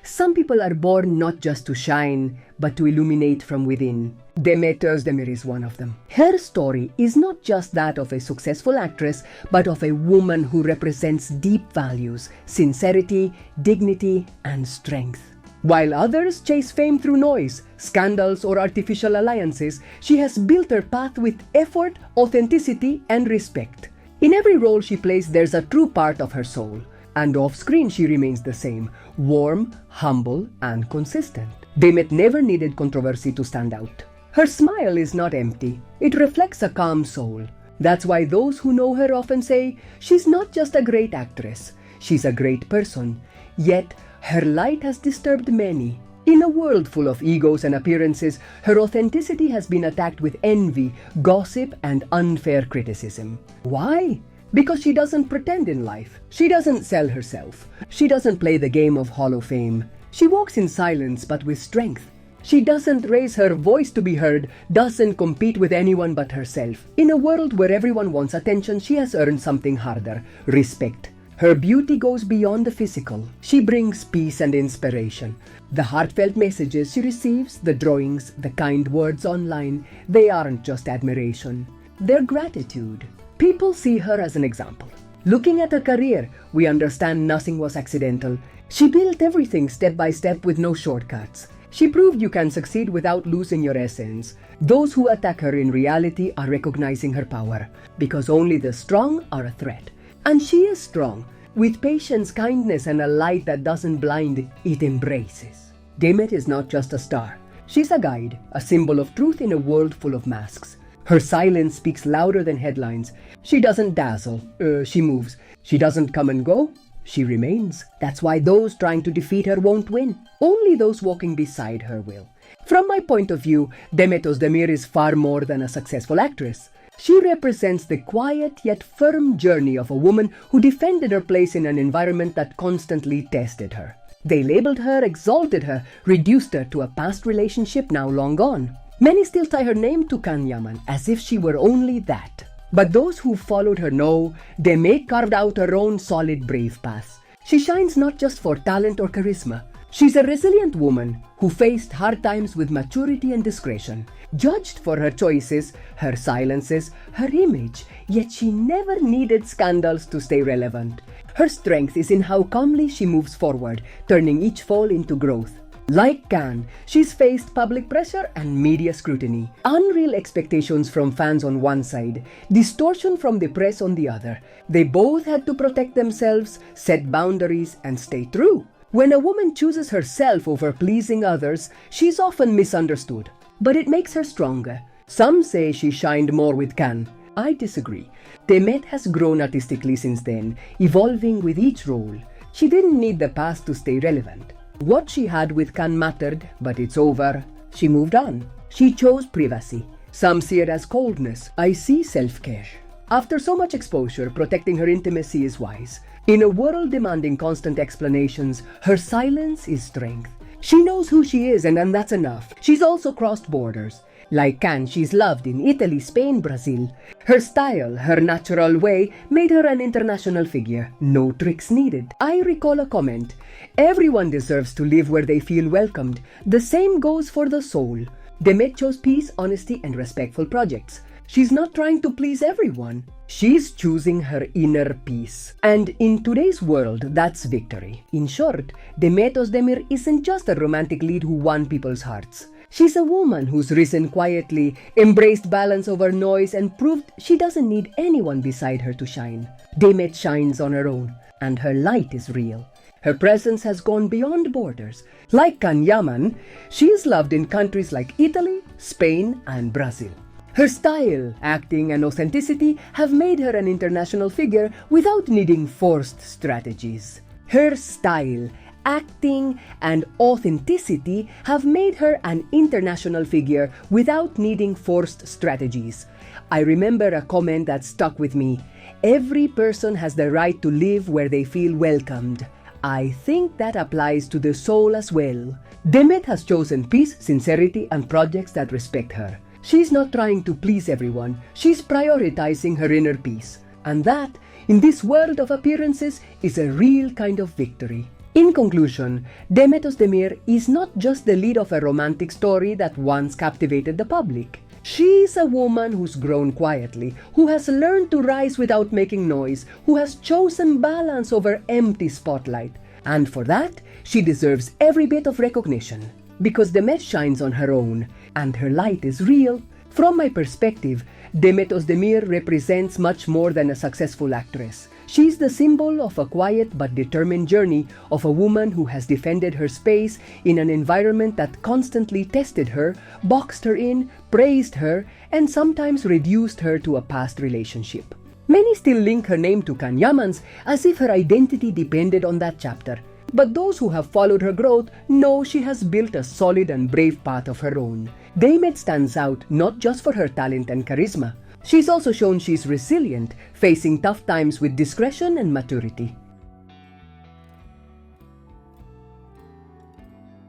Some people are born not just to shine, but to illuminate from within. Demet Özdemir is one of them. Her story is not just that of a successful actress, but of a woman who represents deep values, sincerity, dignity, and strength. While others chase fame through noise, scandals, or artificial alliances, she has built her path with effort, authenticity, and respect. In every role she plays, there's a true part of her soul. And off-screen she remains the same, warm, humble, and consistent. Demet never needed controversy to stand out. Her smile is not empty. It reflects a calm soul. That's why those who know her often say, she's not just a great actress, she's a great person. Yet, her light has disturbed many. In a world full of egos and appearances, her authenticity has been attacked with envy, gossip, and unfair criticism. Why? Because she doesn't pretend in life. She doesn't sell herself. She doesn't play the game of hollow fame. She walks in silence but with strength. She doesn't raise her voice to be heard, doesn't compete with anyone but herself. In a world where everyone wants attention, she has earned something harder: respect. Her beauty goes beyond the physical. She brings peace and inspiration. The heartfelt messages she receives, the drawings, the kind words online, they aren't just admiration. They're gratitude. People see her as an example. Looking at her career, we understand nothing was accidental. She built everything step by step with no shortcuts. She proved you can succeed without losing your essence. Those who attack her in reality are recognizing her power, because only the strong are a threat. And she is strong. With patience, kindness, and a light that doesn't blind, it embraces. Demet is not just a star. She's a guide, a symbol of truth in a world full of masks. Her silence speaks louder than headlines. She doesn't dazzle, she moves. She doesn't come and go, she remains. That's why those trying to defeat her won't win. Only those walking beside her will. From my point of view, Demet Özdemir is far more than a successful actress. She represents the quiet yet firm journey of a woman who defended her place in an environment that constantly tested her. They labeled her, exalted her, reduced her to a past relationship now long gone. Many still tie her name to Yaman as if she were only that. But those who followed her know, Demet carved out her own solid, brave path. She shines not just for talent or charisma. She's a resilient woman who faced hard times with maturity and discretion, judged for her choices, her silences, her image, yet she never needed scandals to stay relevant. Her strength is in how calmly she moves forward, turning each fall into growth. Like Can, she's faced public pressure and media scrutiny, unreal expectations from fans on one side, distortion from the press on the other. They both had to protect themselves, set boundaries, and stay true. When a woman chooses herself over pleasing others, she's often misunderstood. But it makes her stronger. Some say she shined more with Can. I disagree. Demet has grown artistically since then, evolving with each role. She didn't need the past to stay relevant. What she had with Can mattered, but it's over. She moved on. She chose privacy. Some see it as coldness. I see self-care. After so much exposure, protecting her intimacy is wise. In a world demanding constant explanations, her silence is strength. She knows who she is, and that's enough. She's also crossed borders. Like Can, she's loved in Italy, Spain, Brazil. Her style, her natural way, made her an international figure. No tricks needed. I recall a comment: everyone deserves to live where they feel welcomed. The same goes for the soul. Demet chose peace, honesty, and respectful projects. She's not trying to please everyone. She's choosing her inner peace. And in today's world, that's victory. In short, Demet Özdemir isn't just a romantic lead who won people's hearts. She's a woman who's risen quietly, embraced balance over noise, and proved she doesn't need anyone beside her to shine. Demet shines on her own, and her light is real. Her presence has gone beyond borders. Like Yaman, she is loved in countries like Italy, Spain, and Brazil. Her style, acting, and authenticity have made her an international figure without needing forced strategies. Her style, acting, and authenticity have made her an international figure without needing forced strategies. I remember a comment that stuck with me: every person has the right to live where they feel welcomed. I think that applies to the soul as well. Demet has chosen peace, sincerity, and projects that respect her. She's not trying to please everyone. She's prioritizing her inner peace. And that, in this world of appearances, is a real kind of victory. In conclusion, Demet Özdemir is not just the lead of a romantic story that once captivated the public. She is a woman who's grown quietly, who has learned to rise without making noise, who has chosen balance over empty spotlight. And for that, she deserves every bit of recognition. Because Demet shines on her own, and her light is real. From my perspective, Demet Özdemir represents much more than a successful actress. She is the symbol of a quiet but determined journey of a woman who has defended her space in an environment that constantly tested her, boxed her in, praised her, and sometimes reduced her to a past relationship. Many still link her name to Yaman's as if her identity depended on that chapter. But those who have followed her growth know she has built a solid and brave path of her own. Demet stands out not just for her talent and charisma. She's also shown she's resilient, facing tough times with discretion and maturity.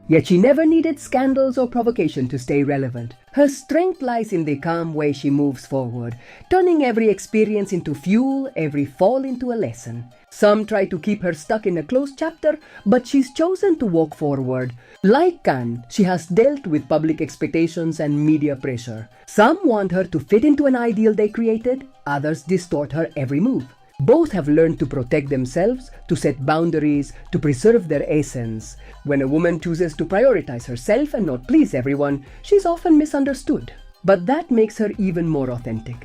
Yet she never needed scandals or provocation to stay relevant. Her strength lies in the calm way she moves forward, turning every experience into fuel, every fall into a lesson. Some try to keep her stuck in a closed chapter, but she's chosen to walk forward. Like Khan, she has dealt with public expectations and media pressure. Some want her to fit into an ideal they created, others distort her every move. Both have learned to protect themselves, to set boundaries, to preserve their essence. When a woman chooses to prioritize herself and not please everyone, she's often misunderstood. But that makes her even more authentic.